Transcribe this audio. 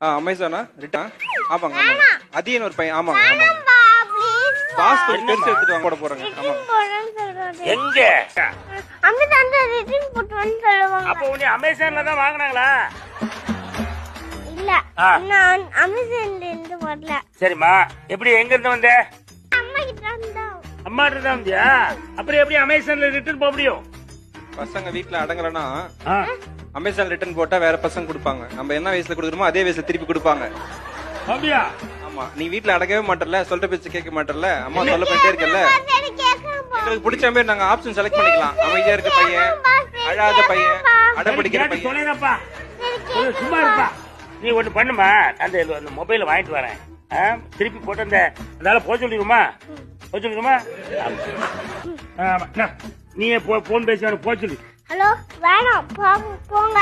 அமேசானா return ஆமாங்க ஆமாங்க அதியன் ஒரு பையன் ஆமாங்க ஆமாங்க பாஸ் கொஞ்சம் பெருசு எடுத்துட்டு வாங்க போட போறேங்க ஆமாங்க எங்க அமேசான்ல ரிட்டர்ன் போட்டு வந்து சொல்லுவாங்க. அப்ப உன்னை அமேசான்ல தான் வாங்குனாங்களா? இல்ல நான் அமேசான்ல இருந்து வரல. சரிம்மா, எப்படி எங்க இருந்து வந்த? அம்மா கிட்ட இருந்தா. அம்மா கிட்ட தான் வந்தியா? அப்புறம் எப்படி அமேசான்ல ரிட்டர்ன் போக முடியும்? பசங்க வீட்ல அடங்கலனா அமேசான் ரிட்டர்ன் போட்டா வேற பசங்க கொடுப்பாங்க. நம்ம என்ன வயசுல கொடுக்குறோமோ அதே வயசுல திருப்பி கொடுப்பாங்க. அப்படியா? ஆமா, நீ வீட்ல அடங்கவே மாட்டல, சொல்ற பேச்சு கேட்க மாட்டல, அம்மா சொல்ல பண்ணிட்டே இருக்கல. உங்களுக்கு பிடிச்ச மாதிரி நாங்க ஆப்ஷன் செலக்ட் பண்ணிக்கலாம். அமைதியா இருக்க பையன், அழாத பையன், அடம்பிடிக்கிற பையன். சொல்லேனப்பா, சும்மா இருப்பா. நீ ஒண்ணு பண்ணுமா, அந்த மொபைல வாங்கிட்டு வரேன். திருப்பி போட்டு அந்த போக சொல்லிடுமா? போக சொல்லிடுமா? நீ போன் பேசி போக சொல்லு. ஹலோ வேணாம் போங்க.